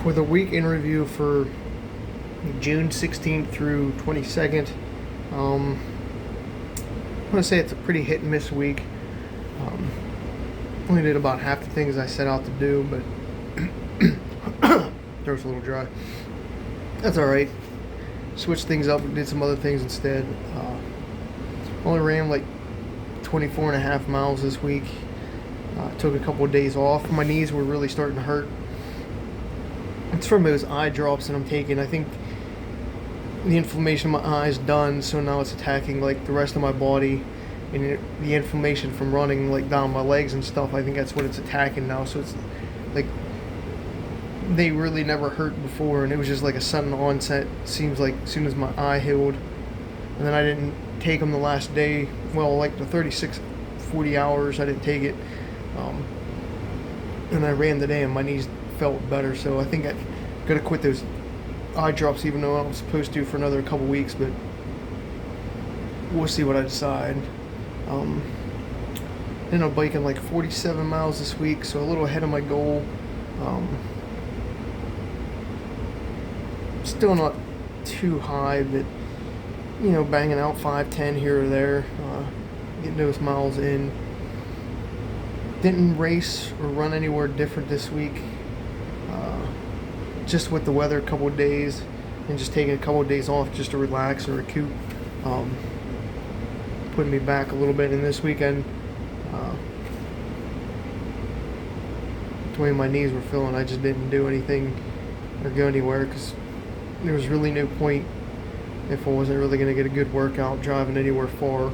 For the week in review for June 16th through 22nd, um, I'm going to say it's a pretty hit and miss week. Um, Only did about half the things I set out to do, but throat's a little dry. That's alright. Switched things up and did some other things instead. Only ran like 24 and a half miles this week. Took a couple of days off. My knees were really starting to hurt. It's from those eye drops that I'm taking. I think the inflammation in my eye is done, so now it's attacking like the rest of my body, and the inflammation from running like down my legs and stuff. I think that's what it's attacking now. So it's like they really never hurt before, and it was just like a sudden onset. Seems like as soon as my eye healed, and then I didn't take them the last day. Well, like the 36, 40 hours, I didn't take it, and I ran today, and my knees felt better. So I think I gotta quit those eye drops, even though I'm supposed to for another couple weeks. But we'll see what I decide. Ended up biking like 47 miles this week, so a little ahead of my goal. Still not too high, but banging out 5-10 here or there, getting those miles in. Didn't race or run anywhere different this week. Just with the weather, a couple of days, and just taking a couple of days off just to relax and recoup. Putting me back a little bit in this weekend. The way my knees were feeling, I just didn't do anything or go anywhere because there was really no point if I wasn't really going to get a good workout driving anywhere far.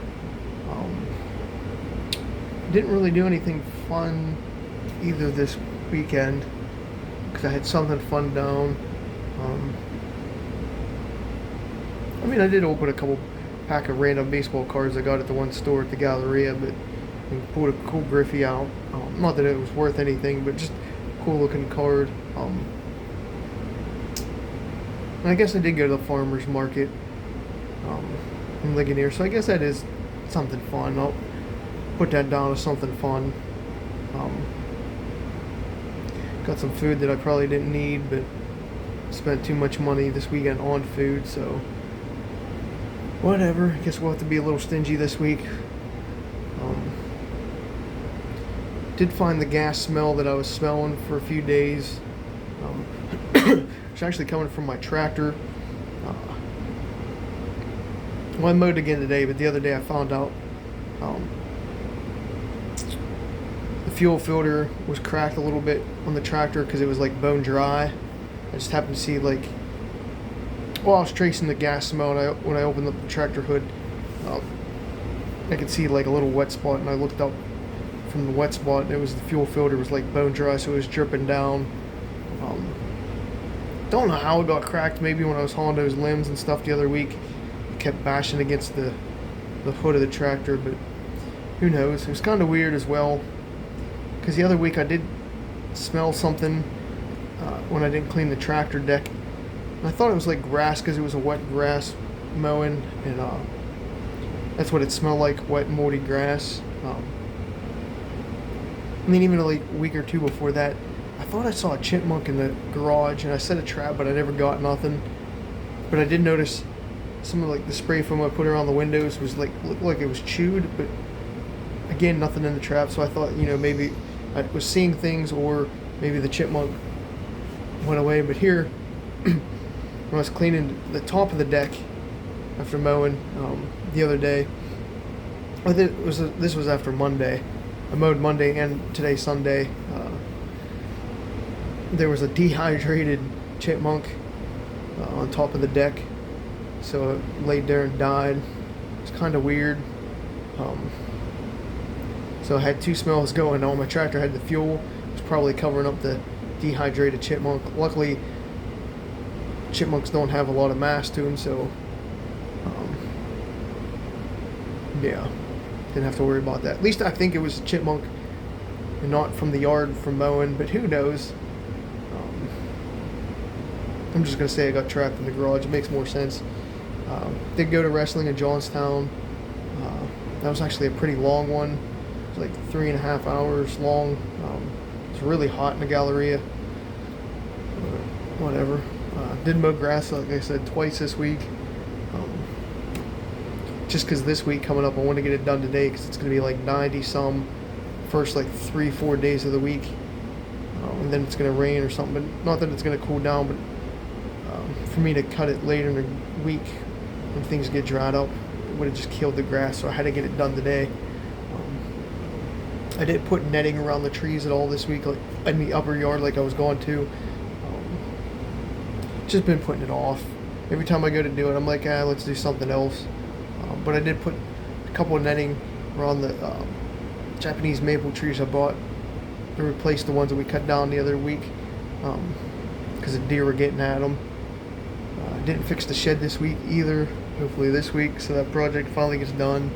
Didn't really do anything fun either this weekend because I had something fun down. I did open a couple pack of random baseball cards I got at the one store at the Galleria, but and pulled a cool Griffey out. Not that it was worth anything, but just a cool looking card. And I guess I did go to the farmer's market in Ligonier, so I guess that is something fun. I'll put that down as something fun. Got some food that I probably didn't need, but spent too much money this weekend on food, so whatever. I guess we'll have to be a little stingy this week. Did find the gas smell that I was smelling for a few days. It's actually coming from my tractor. Well, I mowed again today, but the other day I found out the fuel filter was cracked a little bit on the tractor because it was like bone dry. I just happened to see I was tracing the gas smell, and when I opened up the tractor hood, I could see like a little wet spot, and I looked up from the wet spot, and it was the fuel filter was like bone dry, so it was dripping down. Don't know how it got cracked. Maybe when I was hauling those limbs and stuff the other week, it kept bashing against the hood of the tractor, but who knows. It was kind of weird as well, because the other week I did smell something when I didn't clean the tractor deck. And I thought it was like grass because it was a wet grass mowing, and that's what it smelled like, wet moldy grass. Even like a week or two before that, I thought I saw a chipmunk in the garage, and I set a trap, but I never got nothing. But I did notice some of like the spray foam I put around the windows was looked like it was chewed, but again, nothing in the trap. So I thought, maybe I was seeing things, or maybe the chipmunk went away. But here, when I was cleaning the top of the deck after mowing the other day, this was after Monday. I mowed Monday and today Sunday. There was a dehydrated chipmunk on top of the deck, so it laid there and died. It's kind of weird. So I had two smells going on. My tractor had the fuel. It was probably covering up the dehydrated chipmunk. Luckily, chipmunks don't have a lot of mass to them, so yeah, didn't have to worry about that. At least I think it was a chipmunk and not from the yard from mowing, but who knows. I'm just going to say I got trapped in the garage. It makes more sense. Did go to wrestling in Johnstown. That was actually a pretty long one. It was like 3.5 hours long. It was really hot in the Galleria. whatever. Did mow grass, like I said, twice this week. Um, just because this week coming up, I want to get it done today because it's going to be like 90 some first like 3-4 days of the week. And then it's going to rain or something. But not that it's going to cool down, but for me to cut it later in the week when things get dried up, it would have just killed the grass. So I had to get it done today. I didn't put netting around the trees at all this week, like in the upper yard, like I was going to. Just been putting it off. Every time I go to do it, I'm like, let's do something else. But I did put a couple of netting around the Japanese maple trees I bought to replace the ones that we cut down the other week because the deer were getting at them. Didn't fix the shed this week either. Hopefully this week, so that project finally gets done.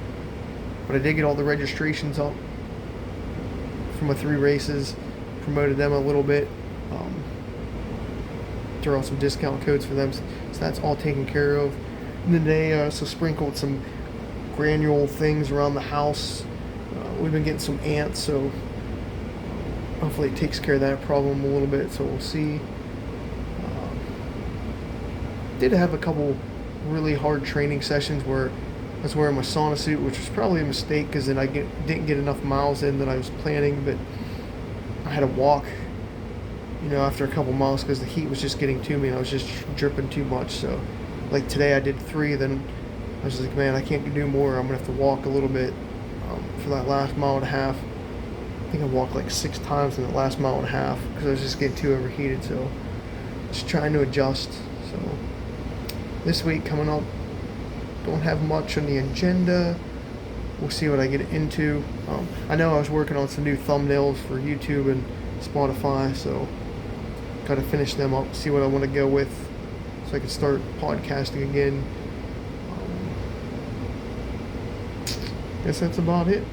But I did get all the registrations up for my 3 races. Promoted them a little bit. Threw out some discount codes for them, so that's all taken care of. And then they also sprinkled some granule things around the house. We've been getting some ants, so hopefully it takes care of that problem a little bit, so we'll see. Did have a couple really hard training sessions where I was wearing my sauna suit, which was probably a mistake because then I didn't get enough miles in that I was planning, but I had to walk, after a couple miles because the heat was just getting to me and I was just dripping too much. So like today I did 3, then I was like, man, I can't do more. I'm gonna have to walk a little bit for that last mile and a half. I think I walked like 6 times in the last mile and a half because I was just getting too overheated. So just trying to adjust. So this week coming up, don't have much on the agenda. We'll see what I get into. I know I was working on some new thumbnails for YouTube and Spotify, so gotta finish them up, see what I want to go with so I can start podcasting again. Guess that's about it.